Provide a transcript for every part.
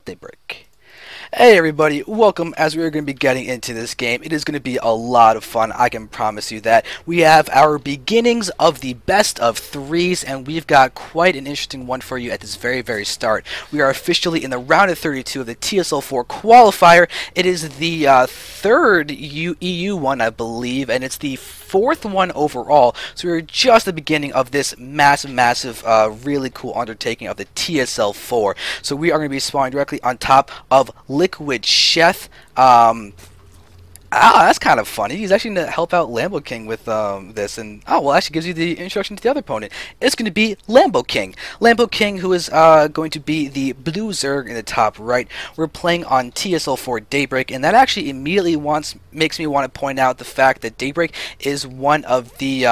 Daybreak. Hey everybody, welcome as we are going to be getting into this game. It is going to be a lot of fun, I can promise you that. We have our beginnings of the best of threes, and we've got quite an interesting one for you at this very start. We are officially in the round of 32 of the TSL4 Qualifier. It is the third EU one, I believe, and it's the fourth one overall. So we're just at the beginning of this massive, really cool undertaking of the TSL4. So we are going to be spawning directly on top of Liquid.Sheth. That's kind of funny. He's actually going to help out Lamboking with this, and actually gives you the introduction to the other opponent. It's going to be Lamboking. Lamboking, who is going to be the blue Zerg in the top right. We're playing on TSL4 Daybreak, and that actually immediately makes me want to point out the fact that Daybreak is one of the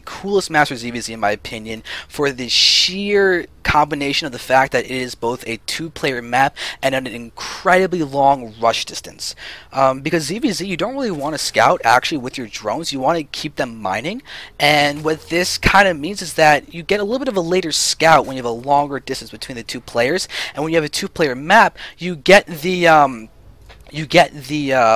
coolest Masters EVs in my opinion, for the sheer combination of the fact that it is both a two-player map and an incredibly long rush distance. Because ZVZ, you don't really want to scout actually with your drones, you want to keep them mining, and what this kind of means is that you get a little bit of a later scout when you have a longer distance between the two players, and when you have a two-player map, you get the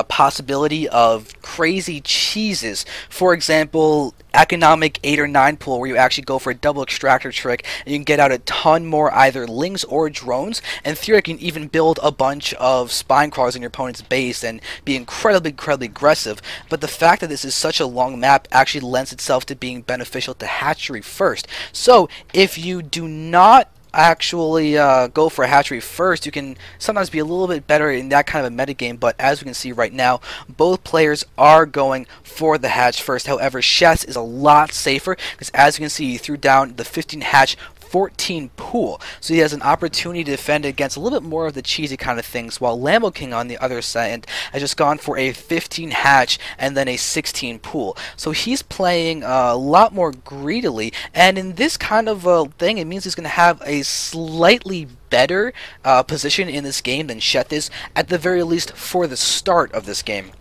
possibility of crazy cheeses. For example, economic 8 or 9 pool, where you actually go for a double extractor trick and you can get out a ton more either lings or drones, and theoretically you can even build a bunch of spine crawlers in your opponent's base and be incredibly aggressive. But the fact that this is such a long map actually lends itself to being beneficial to hatchery first. So if you do not actually go for a hatchery first, you can sometimes be a little bit better in that kind of a metagame, but as we can see right now, both players are going for the hatch first. However, Sheth is a lot safer, because as you can see, he threw down the 15 hatch 14 pool, so he has an opportunity to defend against a little bit more of the cheesy kind of things, while Lamboking on the other side has just gone for a 15 hatch and then a 16 pool. So he's playing a lot more greedily, and in this kind of thing, it means he's going to have a slightly better position in this game than Sheth is, at the very least for the start of this game.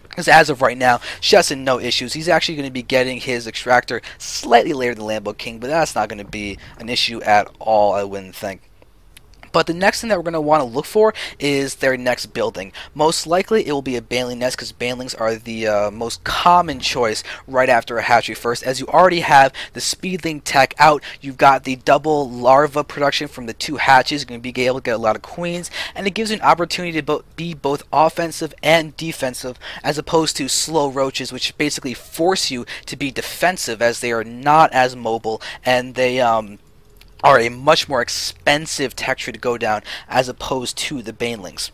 Because as of right now, Sheth's in no issues. He's actually going to be getting his extractor slightly later than Lamboking, but that's not going to be an issue at all, I wouldn't think. But the next thing that we're going to want to look for is their next building. Most likely it will be a baneling nest, because banelings are the most common choice right after a hatchery first, as you already have the speedling tech out. You've got the double larva production from the 2 hatches. You're going to be able to get a lot of queens, and it gives you an opportunity to be both offensive and defensive, as opposed to slow roaches, which basically force you to be defensive, as they are not as mobile, and they are a much more expensive tech tree to go down as opposed to the banelings.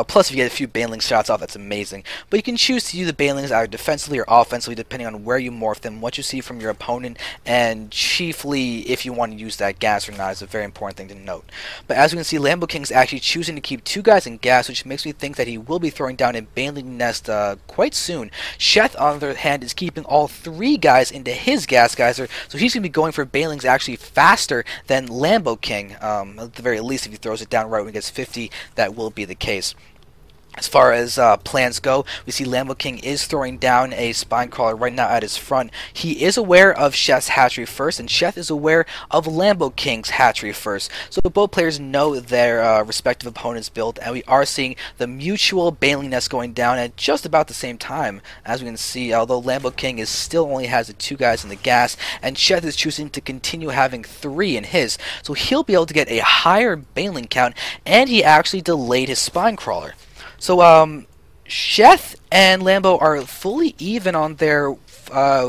Plus, if you get a few baneling shots off, that's amazing. But you can choose to use the banelings either defensively or offensively, depending on where you morph them, what you see from your opponent, and chiefly if you want to use that gas or not is a very important thing to note. But as we can see, Lamboking is actually choosing to keep 2 guys in gas, which makes me think that he will be throwing down a baneling nest quite soon. Sheth, on the other hand, is keeping all 3 guys into his gas geyser, so he's going to be going for banelings actually faster than Lamboking. At the very least, if he throws it down right when he gets 50, that will be the case. As far as plans go, we see Lamboking is throwing down a spine crawler right now at his front. He is aware of Sheth's hatchery first, and Sheth is aware of Lamboking's hatchery first. So both players know their respective opponent's build, and we are seeing the mutual baneling nest going down at just about the same time. As we can see, although Lamboking is still only has the 2 guys in the gas, and Sheth is choosing to continue having 3 in his, so he'll be able to get a higher baneling count, and he actually delayed his spine crawler. So, Sheth and Lambo are fully even on their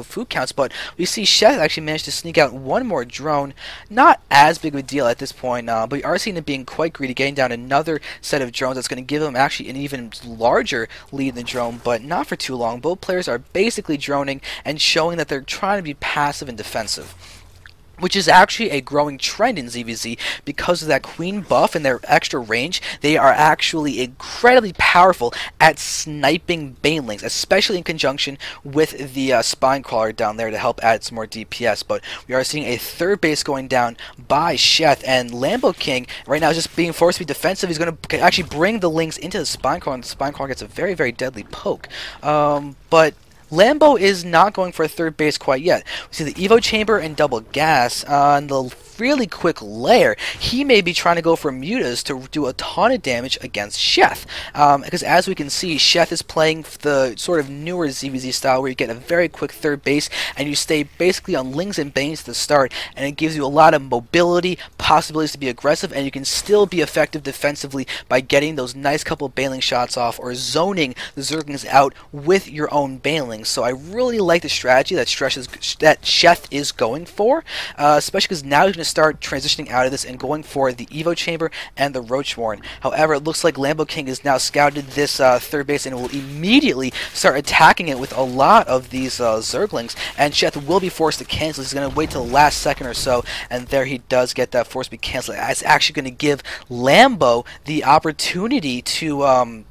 food counts, but we see Sheth actually managed to sneak out 1 more drone. Not as big of a deal at this point, but we are seeing him being quite greedy, getting down another set of drones that's going to give him actually an even larger lead in the drone, but not for too long. Both players are basically droning and showing that they're trying to be passive and defensive, which is actually a growing trend in ZVZ because of that queen buff and their extra range. They are actually incredibly powerful at sniping banelings, especially in conjunction with the spine crawler down there to help add some more DPS. But we are seeing a 3rd base going down by Sheth, and Lamboking right now is just being forced to be defensive. He's going to actually bring the lings into the spine crawler, and the spine crawler gets a very deadly poke. But Lambo is not going for a 3rd base quite yet. We see the Evo Chamber and double gas. On the really quick lair, he may be trying to go for mutas to do a ton of damage against Sheth. Because as we can see, Sheth is playing the sort of newer ZVZ style where you get a very quick third base and you stay basically on lings and banes at the start, and it gives you a lot of mobility, possibilities to be aggressive, and you can still be effective defensively by getting those nice couple baneling shots off or zoning the Zerglings out with your own banelings. So I really like the strategy that Sheth is going for, especially because now he's going to start transitioning out of this and going for the Evo Chamber and the Roachwarren. However, it looks like Lamboking has now scouted this third base and will immediately start attacking it with a lot of these Zerglings, and Sheth will be forced to cancel. He's going to wait till the last second or so, and there he does get that force to be canceled. It's actually going to give Lambo the opportunity to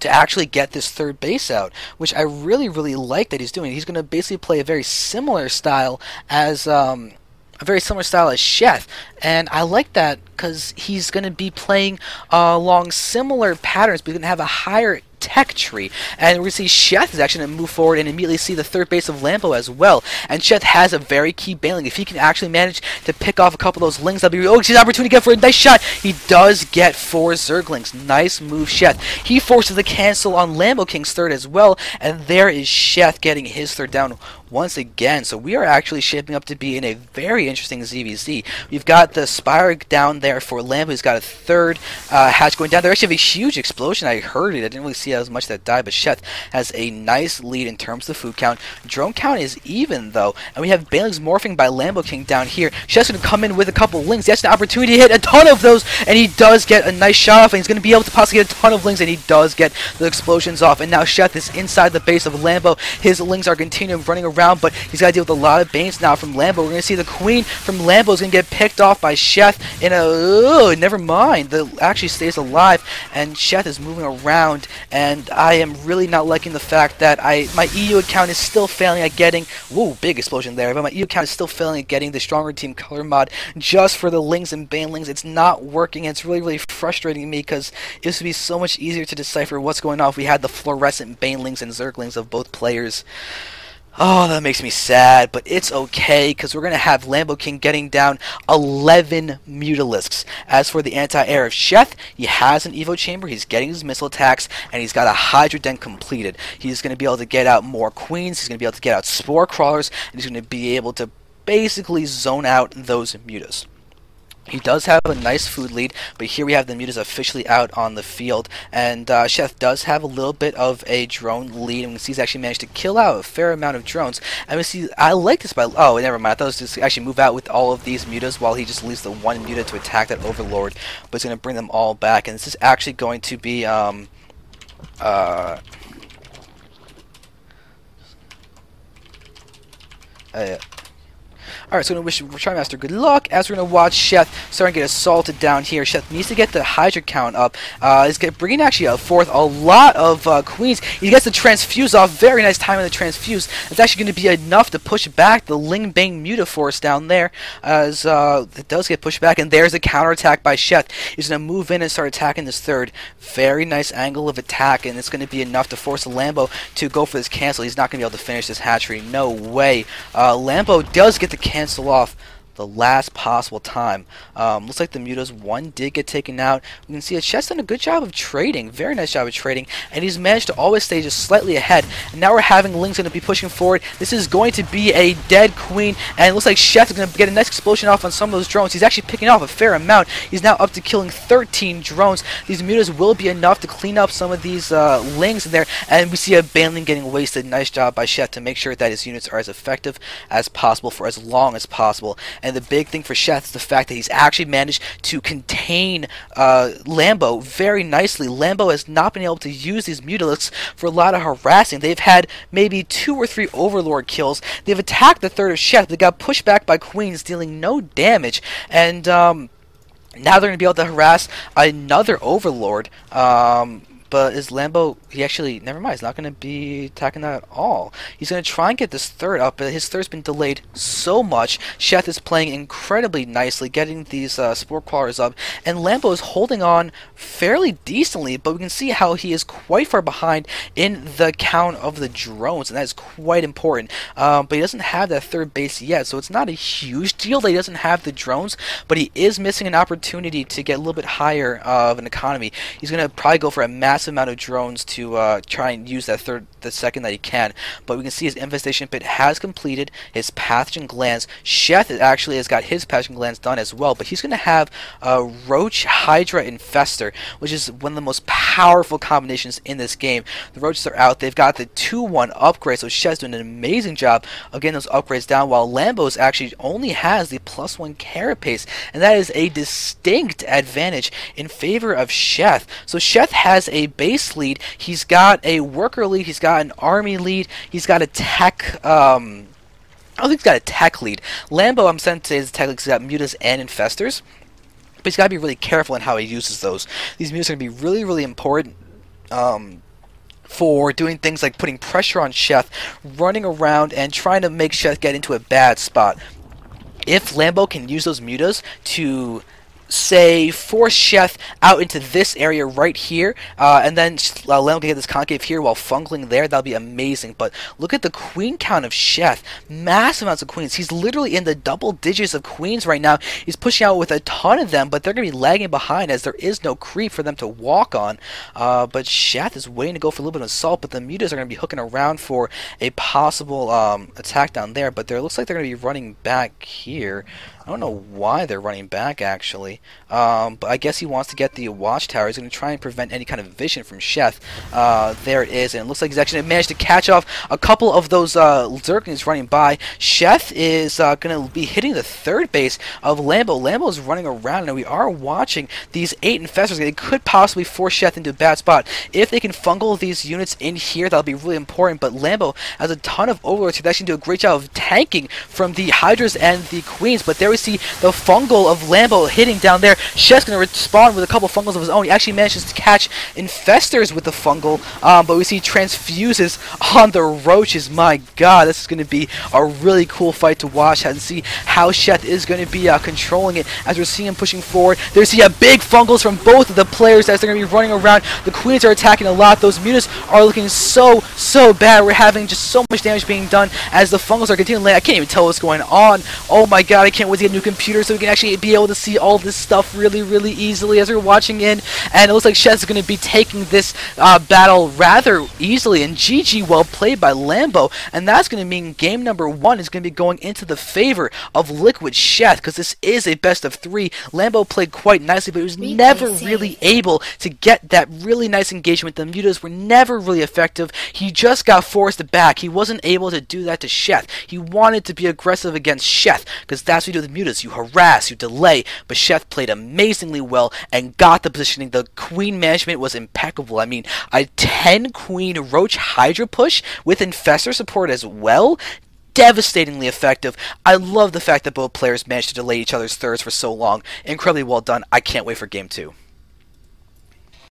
actually get this third base out, which I really like that he's doing. He's going to basically play a very similar style as Sheth, and I like that because he's going to be playing along similar patterns, but he's going to have a higher tech tree, and we're going to see Sheth is actually going to move forward and immediately see the third base of Lambo as well, and Sheth has a very key baneling. If he can actually manage to pick off a couple of those lings, that'll be, oh, he's an opportunity to get for a nice shot. He does get 4 Zerglings. Nice move, Sheth. He forces the cancel on Lamboking's third as well, and there is Sheth getting his third down once again. So we are actually shaping up to be in a very interesting ZVZ. We've got the Spire down there for Lambo. He's got a third hatch going down. There actually have a huge explosion. I heard it. I didn't really see as much that died, but Sheth has a nice lead in terms of food count. Drone count is even though, and we have Banelings morphing by Lamboking down here. Sheth's going to come in with a couple lings. That's an opportunity to hit a ton of those, and he does get a nice shot off, and he's going to be able to possibly get a ton of lings, and he does get the explosions off. And now Sheth is inside the base of Lambo. His lings are continuing running around, but he's got to deal with a lot of banes now from Lambo. We're going to see the queen from Lambo is going to get picked off by Sheth in a... never mind. The actually stays alive, and Sheth is moving around, and I am really not liking the fact that my EU account is still failing at getting... Whoa, big explosion there. But my EU account is still failing at getting the Stronger Team color mod just for the lings and banelings. It's not working. It's really frustrating me because it used to be so much easier to decipher what's going on if we had the fluorescent banelings and Zerglings of both players. Oh, that makes me sad, but it's okay, because we're going to have Lamboking getting down 11 Mutalisks. As for the anti-air of Sheth, he has an Evo Chamber, he's getting his missile attacks, and he's got a Hydra Den completed. He's going to be able to get out more Queens, he's going to be able to get out Spore Crawlers, and he's going to be able to basically zone out those Mutas. He does have a nice food lead, but here we have the Mutas officially out on the field, and Sheth does have a little bit of a drone lead, and we see he's actually managed to kill out a fair amount of drones. And we see, I like this by, oh, never mind, I thought it was just actually move out with all of these Mutas while he just leaves the one Muta to attack that Overlord, but he's going to bring them all back, and this is actually going to be, Alright, so we're going to wish Trimaster good luck as we're going to watch Sheth starting to get assaulted down here. Sheth needs to get the Hydra count up. He's bringing actually forth a lot of Queens. He gets the Transfuse off. Very nice time on the Transfuse. It's actually going to be enough to push back the Ling Bang Mutaforce down there, as it does get pushed back. And there's a counterattack by Sheth. He's going to move in and start attacking this third. Very nice angle of attack, and it's going to be enough to force Lambo to go for this cancel. He's not going to be able to finish this hatchery. No way. Lambo does get the cancel off the last possible time. Looks like the Mutas one did get taken out. We can see that Sheth's done a good job of trading, very nice job of trading, and he's managed to always stay just slightly ahead. And now we're having Ling's going to be pushing forward. This is going to be a dead queen, and it looks like Sheth is going to get a nice explosion off on some of those drones. He's actually picking off a fair amount. He's now up to killing 13 drones. These Mutas will be enough to clean up some of these Lings in there, and we see a Baneling getting wasted. Nice job by Sheth to make sure that his units are as effective as possible for as long as possible. And the big thing for Sheth is the fact that he's actually managed to contain Lambo very nicely. Lambo has not been able to use these Mutalisks for a lot of harassing. They've had maybe 2 or 3 Overlord kills. They've attacked the third of Sheth. They got pushed back by Queens, dealing no damage. And now they're going to be able to harass another Overlord. but is Lambo... He actually... Never mind, he's not going to be attacking that at all. He's going to try and get this third up, but his third's been delayed so much. Sheth is playing incredibly nicely, getting these Spore Qualifiers up, and Lambo is holding on fairly decently, but we can see how he is quite far behind in the count of the drones, and that is quite important. But he doesn't have that third base yet, so it's not a huge deal that he doesn't have the drones, but he is missing an opportunity to get a little bit higher of an economy. He's going to probably go for a massive amount of drones to try and use the second that he can, but we can see his infestation pit has completed, his pathogen glands. Sheth actually has got his pathogen glands done as well, but he's going to have Roach, Hydra, Infester, which is one of the most powerful combinations in this game. The Roaches are out, they've got the 2-1 upgrade, so Sheth's doing an amazing job of getting those upgrades down, while Lambo's actually only has the +1 carapace, and that is a distinct advantage in favor of Sheth. So Sheth has a base lead, he's got a worker lead, he's got an army lead, he's got a tech, I don't think he's got a tech lead. Lambo, I'm sent to say, is a tech lead because he's got mutas and infestors, but he's got to be really careful in how he uses those. These mutas are going to be really, really important for doing things like putting pressure on Sheth, running around and trying to make Sheth get into a bad spot. If Lambo can use those mutas to, say, force Sheth out into this area right here, and then Lambo can get this concave here while fungling there, that'll be amazing. But look at the queen count of Sheth. Massive amounts of queens. He's literally in the double digits of queens right now. He's pushing out with a ton of them, but they're going to be lagging behind as there is no creep for them to walk on. But Sheth is waiting to go for a little bit of assault, but the mutas are going to be hooking around for a possible attack down there, but there looks like they're going to be running back here. I don't know why they're running back, actually. But I guess he wants to get the watchtower. He's going to try and prevent any kind of vision from Sheth. There it is, and it looks like he's actually managed to catch off a couple of those Zerglings running by. Sheth is going to be hitting the third base of Lambo. Lambo is running around, and we are watching these 8 infestors. They could possibly force Sheth into a bad spot. If they can fungal these units in here, that'll be really important, but Lambo has a ton of overlords who actually do a great job of tanking from the Hydras and the Queens, but there we see the fungal of Lambo hitting down there. Sheth's going to respond with a couple fungals of his own. He actually manages to catch infestors with the fungal, but we see transfuses on the roaches. My god, this is going to be a really cool fight to watch and see how Sheth is going to be controlling it as we're seeing him pushing forward. There's big fungals from both of the players as they're going to be running around. The queens are attacking a lot. Those mutas are looking so bad. We're having just so much damage being done as the fungals are continuing to land. I can't even tell what's going on. Oh my god, I can't wait to get a new computer so we can actually be able to see all this stuff really easily as we're watching in. And it looks like Sheth is going to be taking this battle rather easily, and GG, well played by Lambo. And that's going to mean game number 1 is going to be going into the favor of Liquid.Sheth, because this is a best of 3. Lambo played quite nicely, but he was never really able to get that really nice engagement. The mutas were never really effective. He just got forced back. He wasn't able to do that to Sheth. He wanted to be aggressive against Sheth, because that's what you do with mutas. You harass, you delay, but Sheth played amazingly well and got the positioning. The queen management was impeccable. I mean, a 10 queen Roach Hydra push with infestor support as well, devastatingly effective. I love the fact that both players managed to delay each other's thirds for so long. Incredibly well done. I can't wait for game 2.